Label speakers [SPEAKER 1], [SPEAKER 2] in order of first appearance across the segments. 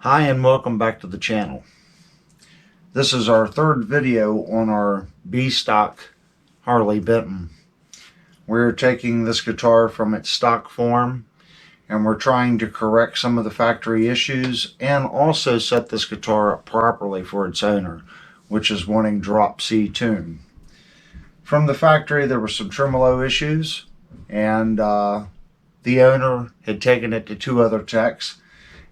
[SPEAKER 1] Hi and welcome back to the channel. This is our third video on our B-stock Harley Benton. We're taking this guitar from its stock form and we're trying to correct some of the factory issues and also set this guitar up properly for its owner, which is wanting drop C tune. From the factory there were some tremolo issues, and the owner had taken it to two other techs,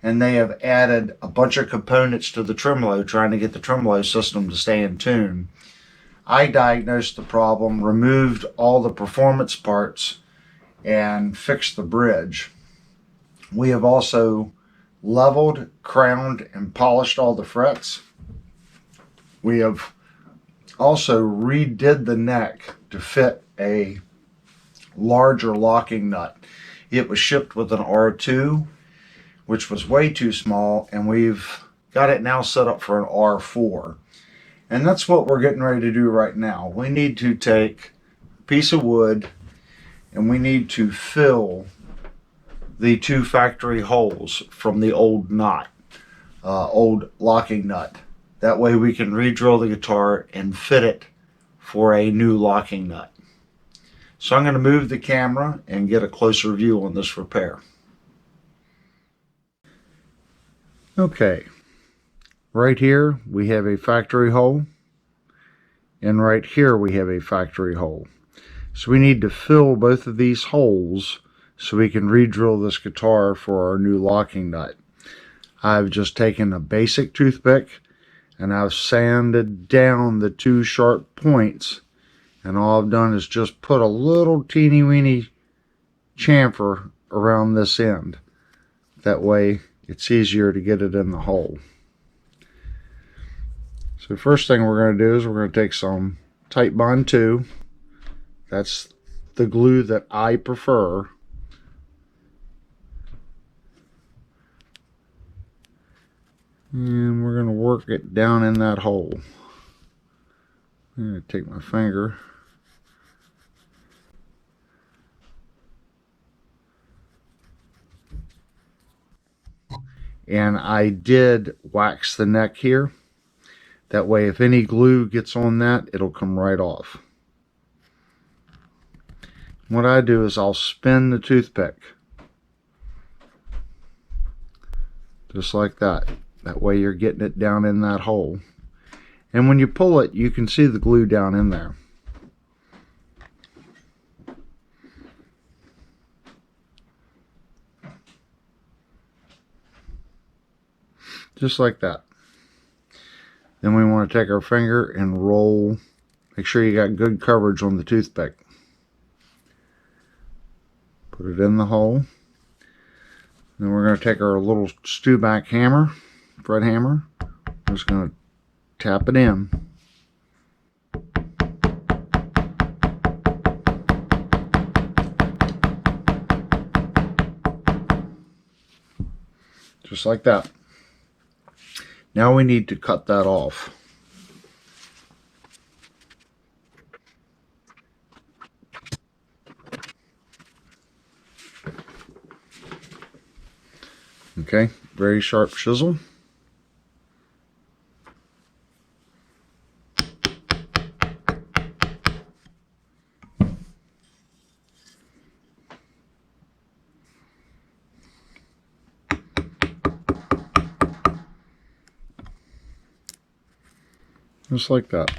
[SPEAKER 1] and they have added a bunch of components to the tremolo, trying to get the tremolo system to stay in tune. I diagnosed the problem, removed all the performance parts, and fixed the bridge. We have also leveled, crowned, and polished all the frets. We have also redid the neck to fit a larger locking nut. It was shipped with an R2, which was way too small, and we've got it now set up for an R4. And that's what we're getting ready to do right now. We need to take a piece of wood and we need to fill the two factory holes from the old nut, old locking nut. That way we can re-drill the guitar and fit it for a new locking nut. So I'm going to move the camera and get a closer view on this repair. Okay, right here we have a factory hole, and right here we have a factory hole. So we need to fill both of these holes so we can re-drill this guitar for our new locking nut. I've just taken a basic toothpick and I've sanded down the two sharp points, and all I've done is just put a little teeny weeny chamfer around this end. That way it's easier to get it in the hole. So first thing we're going to do is we're going to take some Titebond 2. That's the glue that I prefer. And we're going to work it down in that hole. I'm going to take my finger. And I did wax the neck here. That way if any glue gets on that, it'll come right off. What I do is I'll spin the toothpick. Just like that. That way you're getting it down in that hole. And when you pull it, you can see the glue down in there. Just like that. Then we want to take our finger and roll. Make sure you got good coverage on the toothpick. Put it in the hole. Then we're going to take our little Stewback hammer, fret hammer. We're just going to tap it in. Just like that. Now we need to cut that off. Okay, very sharp chisel. Just like that.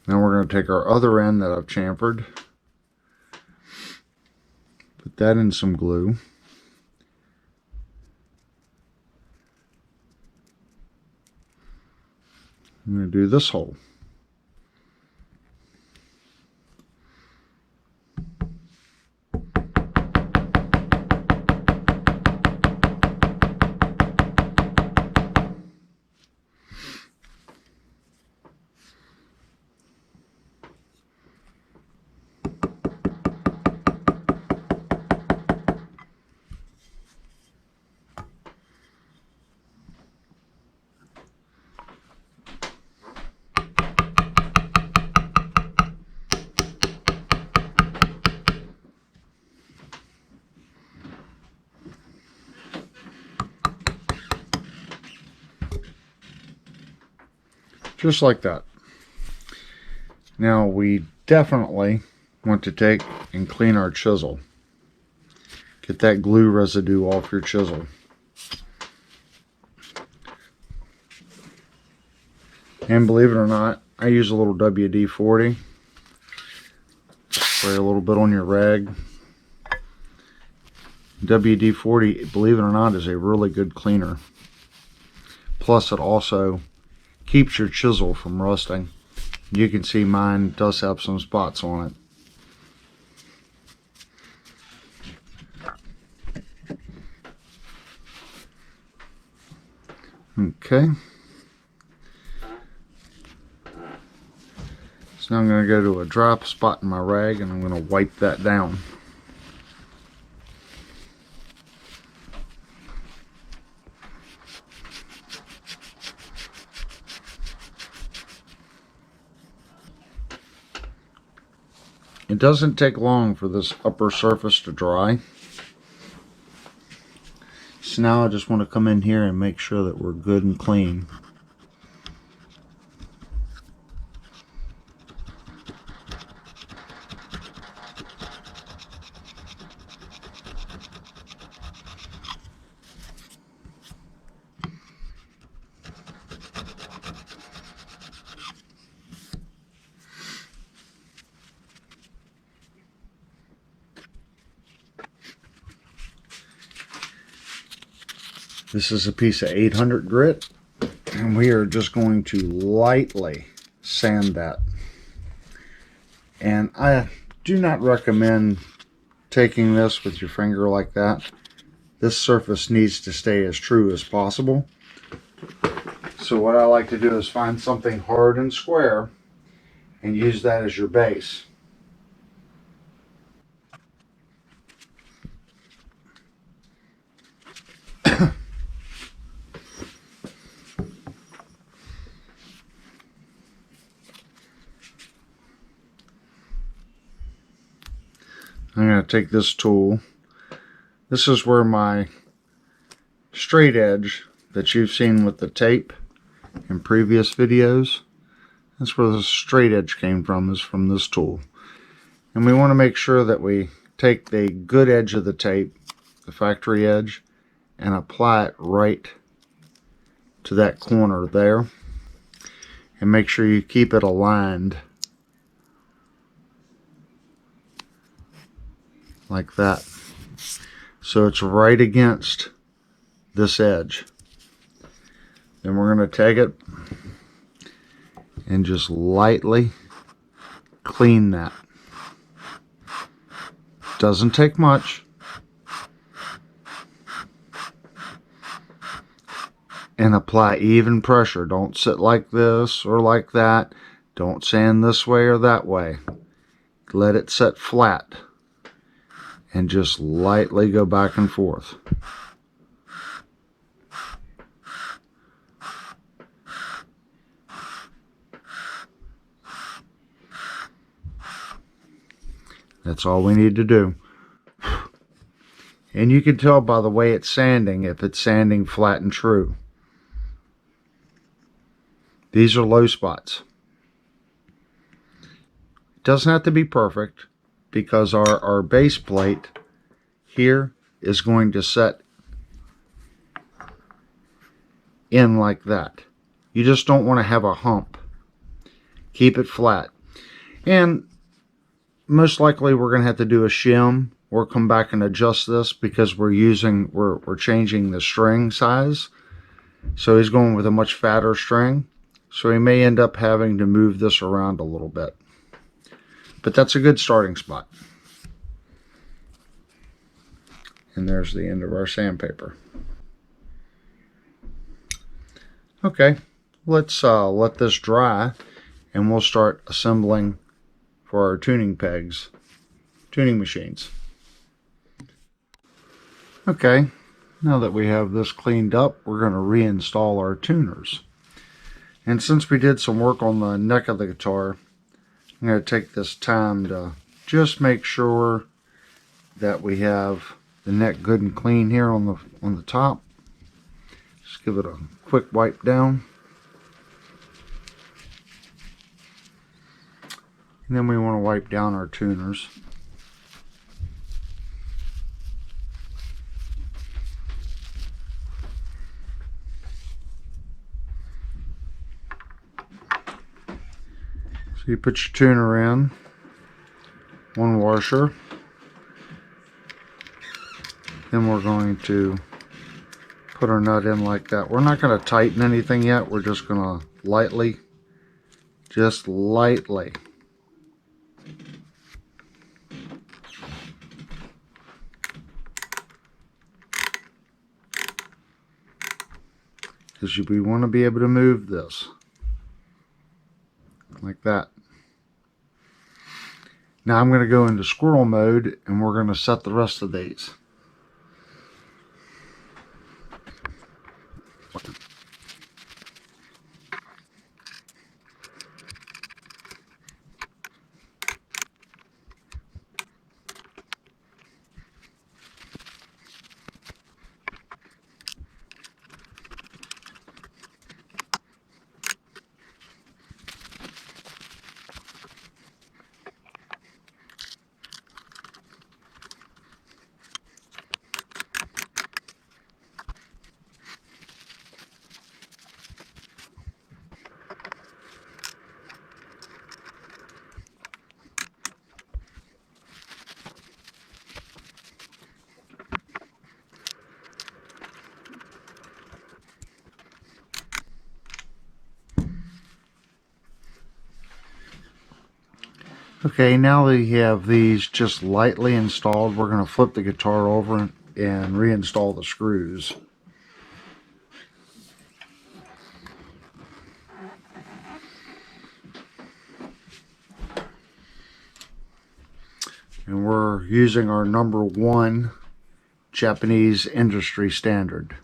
[SPEAKER 1] Now we're going to take our other end that I've chamfered, put that in some glue. I'm going to do this hole. just like that. Now we definitely want to take and clean our chisel. Get that glue residue off your chisel. And believe it or not, I use a little WD-40. Spray a little bit on your rag. WD-40, believe it or not, is a really good cleaner. Plus it also keeps your chisel from rusting. You can see mine does have some spots on it. Okay. So now I'm going to go to a dry spot in my rag and I'm going to wipe that down. It doesn't take long for this upper surface to dry. So now I just want to come in here and make sure that we're good and clean. This is a piece of 800 grit, and we are just going to lightly sand that. And I do not recommend taking this with your finger like that. This surface needs to stay as true as possible. So what I like to do is find something hard and square and use that as your base. I'm going to take this tool. This is where my straight edge that you've seen with the tape in previous videos, that's where the straight edge came from, is from this tool. And we want to make sure that we take the good edge of the tape, the factory edge, and apply it right to that corner there. And make sure you keep it aligned like that, so it's right against this edge. Then we're going to take it and just lightly clean that. Doesn't take much. And apply even pressure. Don't sit like this or like that. Don't sand this way or that way. Let it set flat. And just lightly go back and forth. That's all we need to do. And you can tell by the way it's sanding if it's sanding flat and true. These are low spots. It doesn't have to be perfect, because our base plate here is going to set in like that. You just don't want to have a hump. Keep it flat. And most likely we're going to have to do a shim or come back and adjust this, because we're changing the string size. So he's going with a much fatter string. So he may end up having to move this around a little bit. But that's a good starting spot. And there's the end of our sandpaper. Okay, let's let this dry, and we'll start assembling for our tuning pegs, tuning machines. Okay, now that we have this cleaned up, we're going to reinstall our tuners. And since we did some work on the neck of the guitar, I'm going to take this time to just make sure that we have the neck good and clean here on the top. Just give it a quick wipe down. And then we want to wipe down our tuners. So you put your tuner in, one washer. Then we're going to put our nut in like that. We're not going to tighten anything yet. We're just going to lightly, just lightly. Because we want to be able to move this. Like that. Now I'm going to go into squirrel mode and we're going to set the rest of these. Okay, now that you have these just lightly installed, we're going to flip the guitar over and reinstall the screws. And we're using our #1 Japanese industry standard.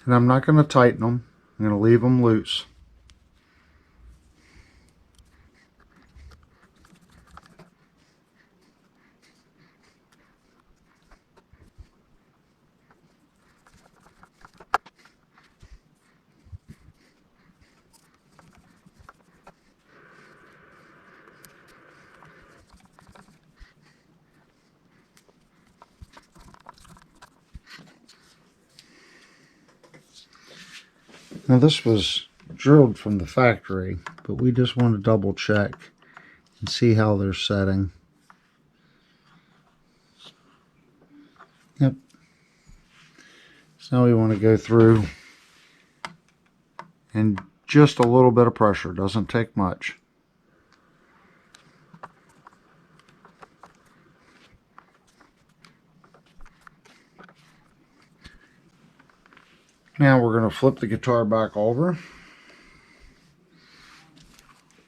[SPEAKER 1] And I'm not going to tighten them. I'm going to leave them loose. Now this was drilled from the factory, but we just want to double check and see how they're setting. Yep. So now we want to go through and just a little bit of pressure, doesn't take much. Now we're going to flip the guitar back over.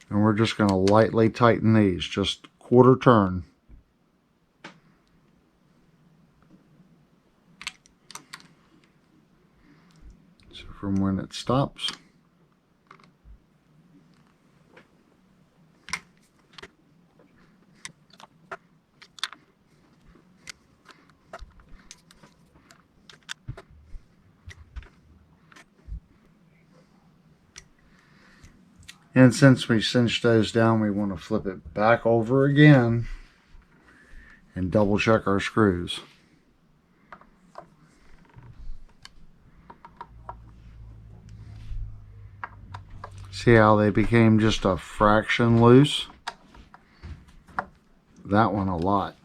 [SPEAKER 1] And we're just going to lightly tighten these, just quarter turn. So from when it stops. And since we cinched those down, we want to flip it back over again and double check our screws. See how they became just a fraction loose? That one a lot.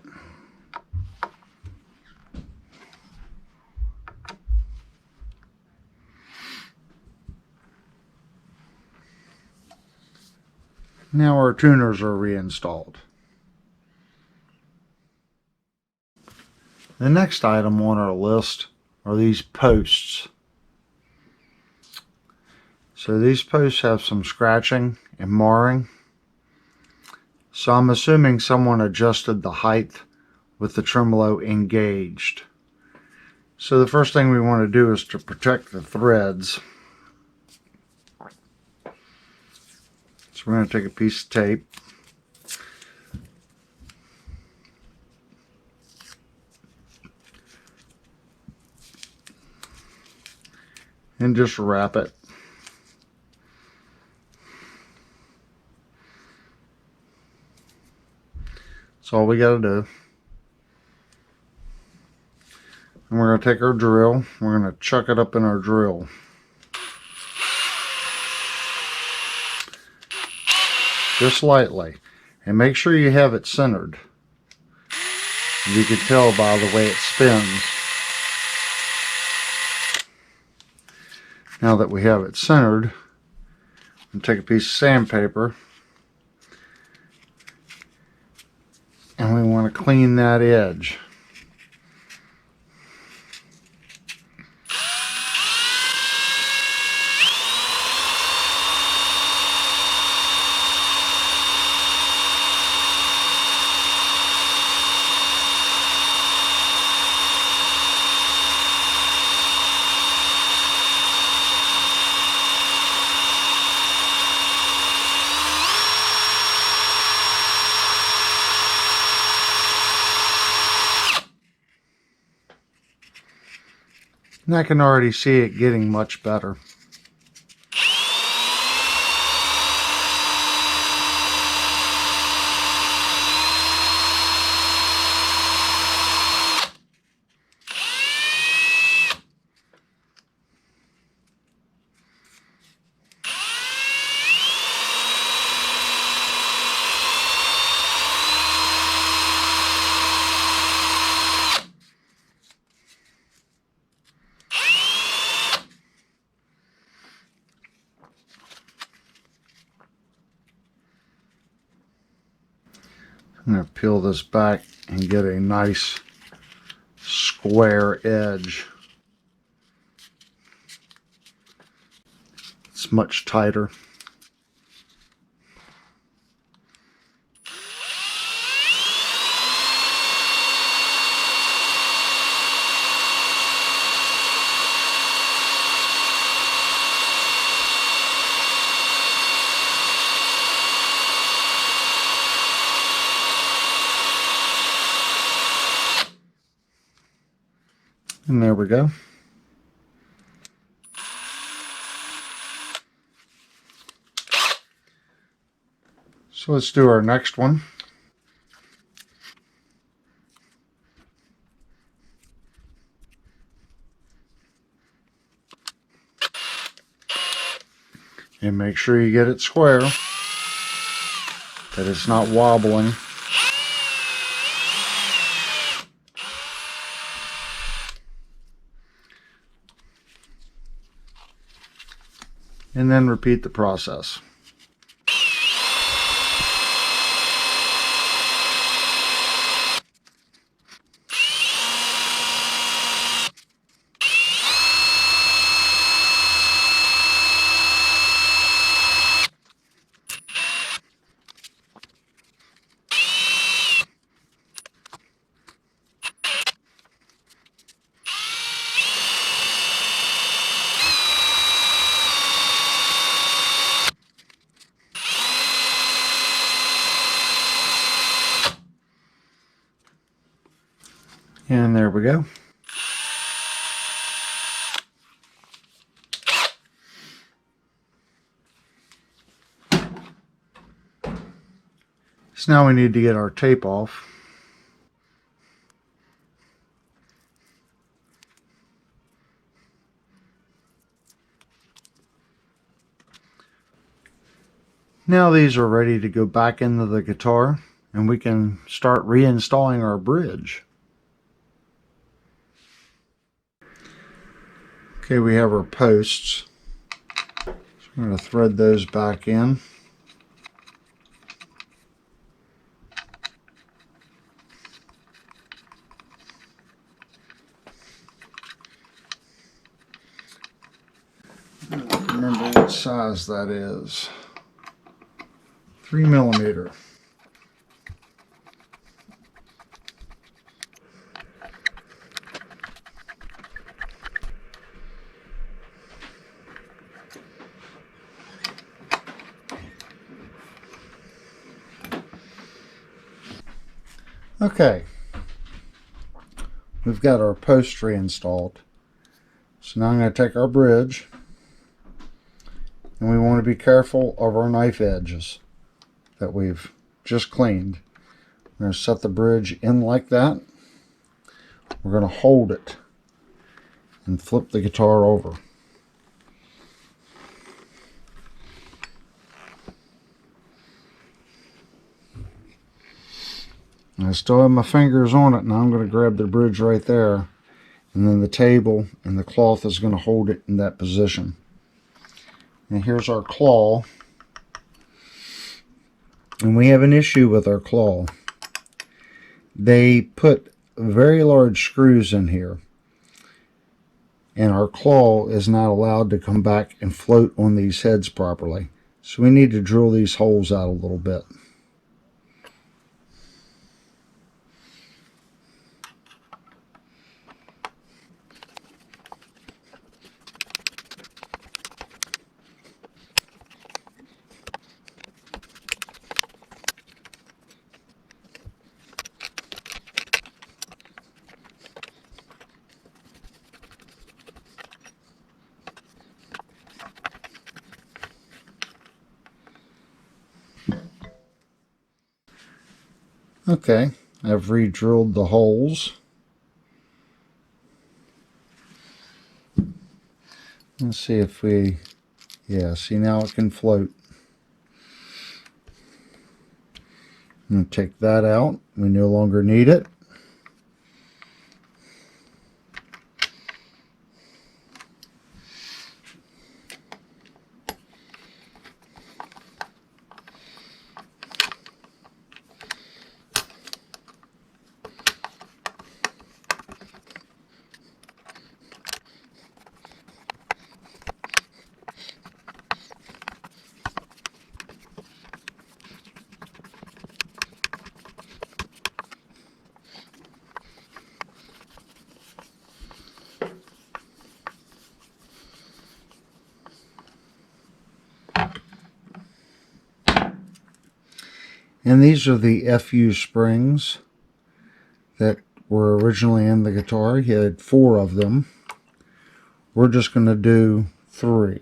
[SPEAKER 1] Now our tuners are reinstalled. The next item on our list are these posts. So these posts have some scratching and marring. So I'm assuming someone adjusted the height with the tremolo engaged. So the first thing we want to do is to protect the threads. So we're going to take a piece of tape, and just wrap it. That's all we got to do. And we're going to take our drill, we're going to chuck it up in our drill. Just lightly. And make sure you have it centered. You can tell by the way it spins. Now that we have it centered, I'm going to take a piece of sandpaper and we want to clean that edge. And I can already see it getting much better. I'm going to peel this back and get a nice square edge. It's much tighter. And there we go. So let's do our next one. And make sure you get it square, that it's not wobbling. And then repeat the process. And there we go. So now we need to get our tape off. Now these are ready to go back into the guitar, and we can start reinstalling our bridge. Okay, we have our posts. So I'm going to thread those back in. I don't remember what size that is. 3mm. Okay, we've got our post reinstalled. So now I'm going to take our bridge, and we want to be careful of our knife edges that we've just cleaned. We're going to set the bridge in like that. We're going to hold it and flip the guitar over. And I still have my fingers on it. Now I'm going to grab the bridge right there, and then the table and the cloth is going to hold it in that position. And here's our claw. And we have an issue with our claw. They put very large screws in here, and our claw is not allowed to come back and float on these heads properly. So we need to drill these holes out a little bit. Okay, I've re-drilled the holes. Let's see if we, yeah, see now it can float. I'm going to take that out. We no longer need it. And these are the FU springs that were originally in the guitar. He had 4 of them. We're just going to do 3.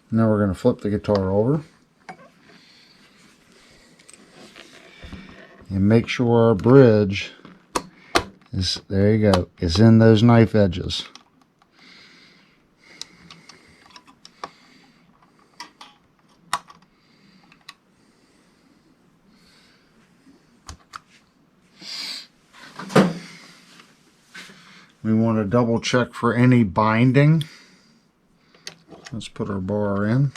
[SPEAKER 1] Now we're going to flip the guitar over and make sure our bridge is, there you go, is in those knife edges. We want to double check for any binding. Let's put our bar in.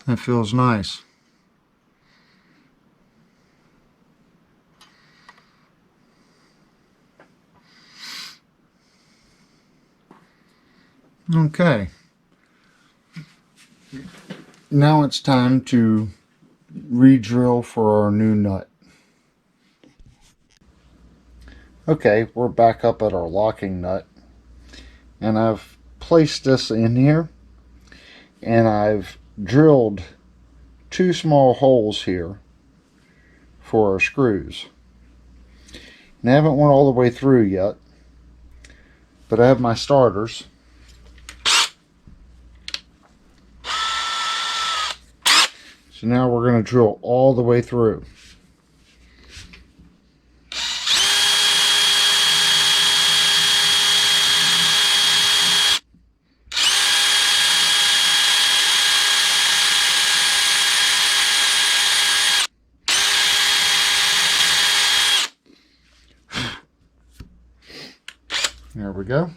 [SPEAKER 1] That feels nice. Okay. Now it's time to re-drill for our new nut. Okay, we're back up at our locking nut, and I've placed this in here, and I've drilled 2 small holes here for our screws. And I haven't went all the way through yet, but I have my starters. So now we're going to drill all the way through. There we go.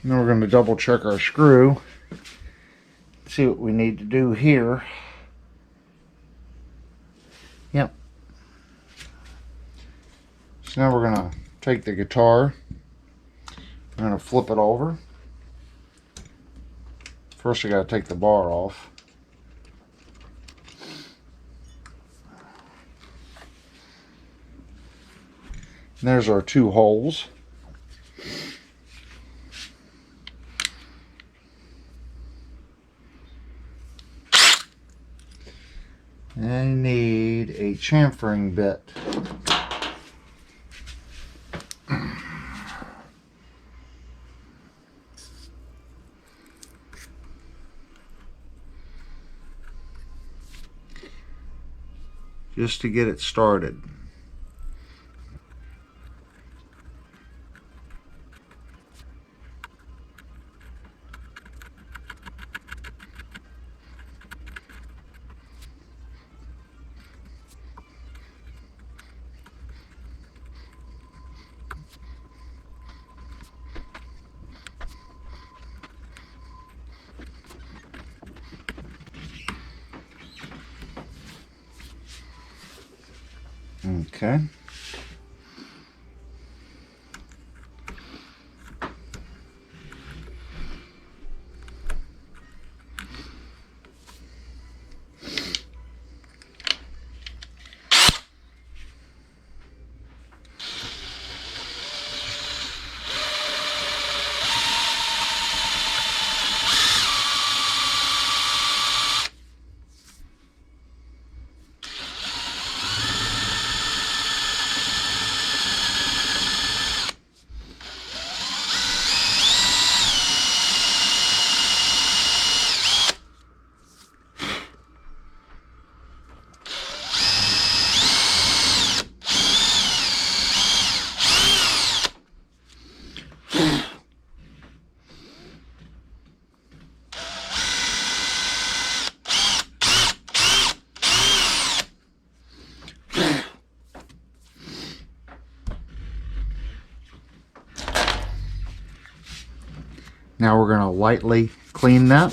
[SPEAKER 1] And then we're going to double check our screw. See what we need to do here. Yep. So now we're going to take the guitar. I'm going to flip it over. First I got to take the bar off. And there's our two holes. And I need a chamfering bit. Just to get it started. Okay. Now we're going to lightly clean that.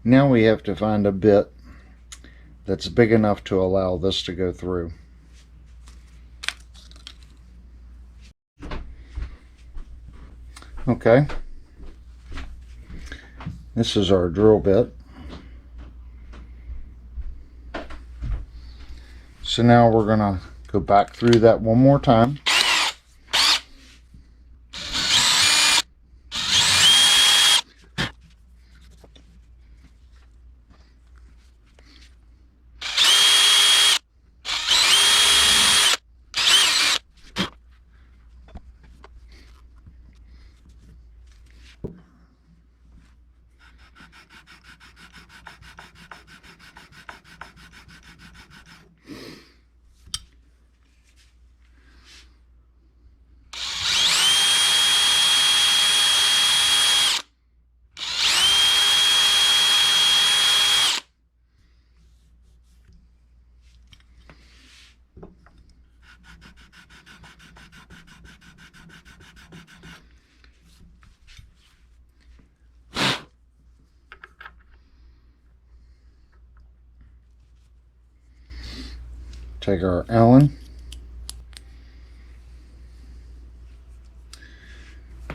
[SPEAKER 1] Now we have to find a bit that's big enough to allow this to go through. Okay. This is our drill bit. So now we're going to go back through that one more time. Take our Allen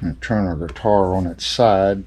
[SPEAKER 1] and turn our guitar on its side.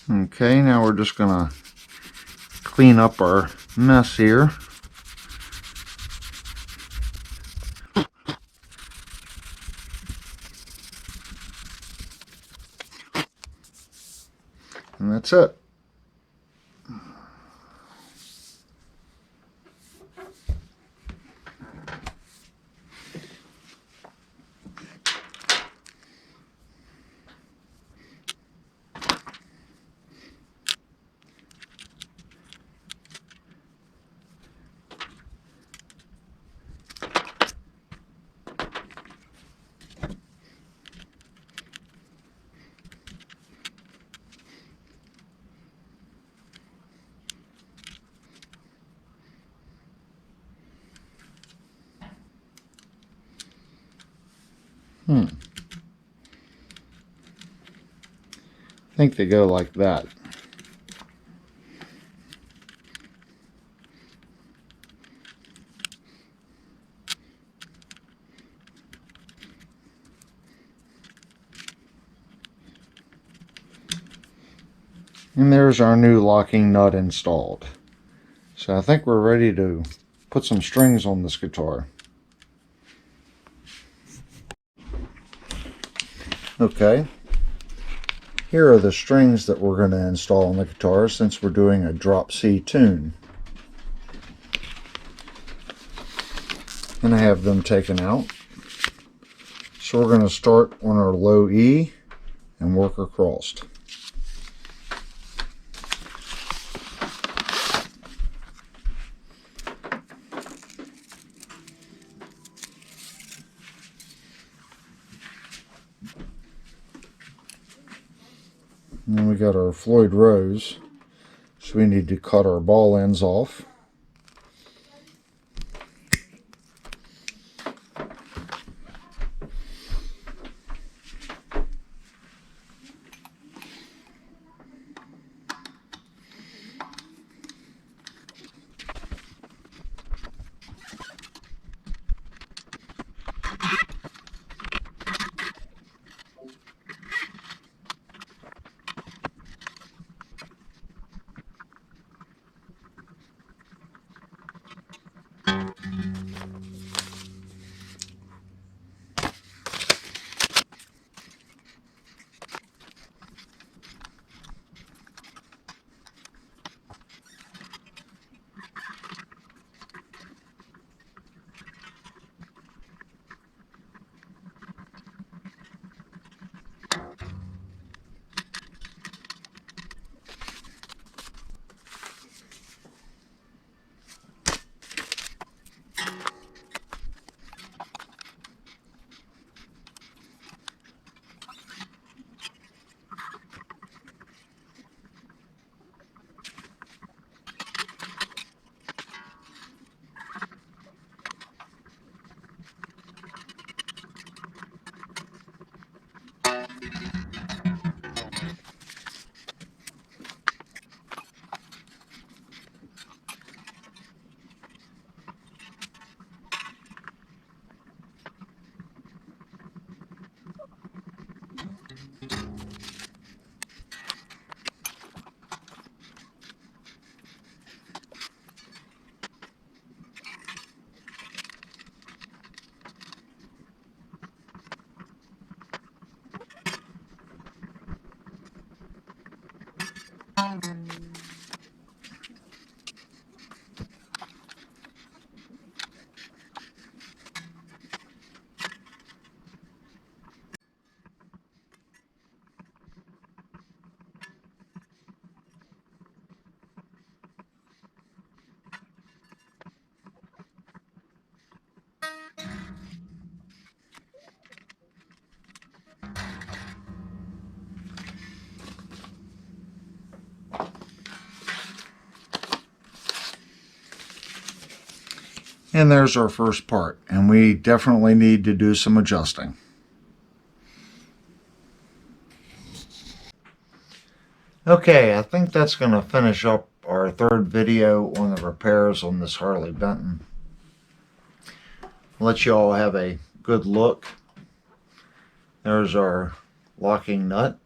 [SPEAKER 1] Okay, now we're just gonna clean up our mess here. And that's it. I think they go like that. And there's our new locking nut installed. So I think we're ready to put some strings on this guitar. Okay, here are the strings that we're going to install on the guitar since we're doing a drop C tune. And I have them taken out. So we're going to start on our low E and work across. And then we got our Floyd Rose, so we need to cut our ball ends off. And there's our first part, and we definitely need to do some adjusting. Okay, I think that's going to finish up our third video on the repairs on this Harley Benton. I'll let you all have a good look. There's our locking nut.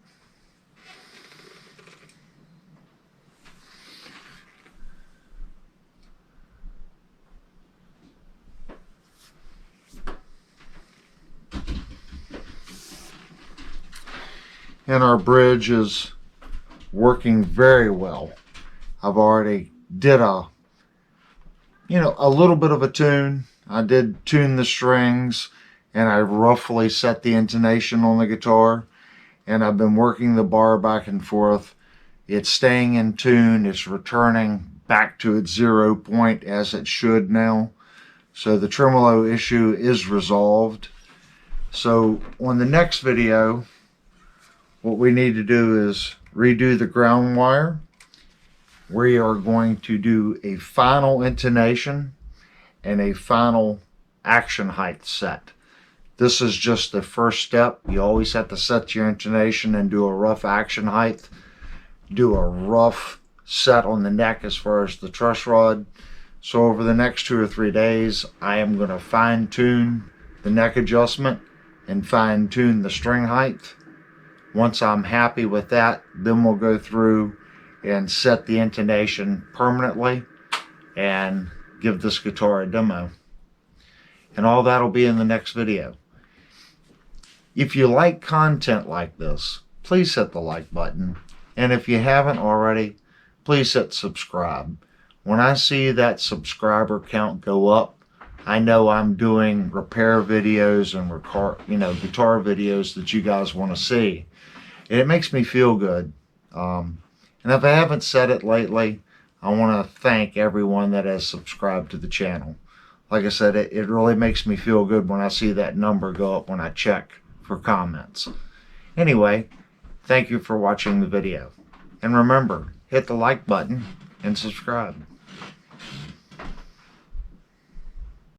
[SPEAKER 1] and our bridge is working very well. I've already did a little bit of a tune. I did tune the strings, and I roughly set the intonation on the guitar, and I've been working the bar back and forth. It's staying in tune. It's returning back to its 0 point as it should now. So the tremolo issue is resolved. So on the next video, what we need to do is redo the ground wire. We are going to do a final intonation and a final action height set. This is just the first step. You always have to set your intonation and do a rough action height. Do a rough set on the neck as far as the truss rod. So over the next 2 or 3 days, I am going to fine tune the neck adjustment and fine tune the string height. Once I'm happy with that, then we'll go through and set the intonation permanently and give this guitar a demo. And all that'll be in the next video. If you like content like this, please hit the like button. And if you haven't already, please hit subscribe. When I see that subscriber count go up, I know I'm doing repair videos and guitar videos that you guys want to see. And it makes me feel good. And if I haven't said it lately, I want to thank everyone that has subscribed to the channel. Like I said, it really makes me feel good when I see that number go up when I check for comments. Anyway, thank you for watching the video. And remember, hit the like button and subscribe.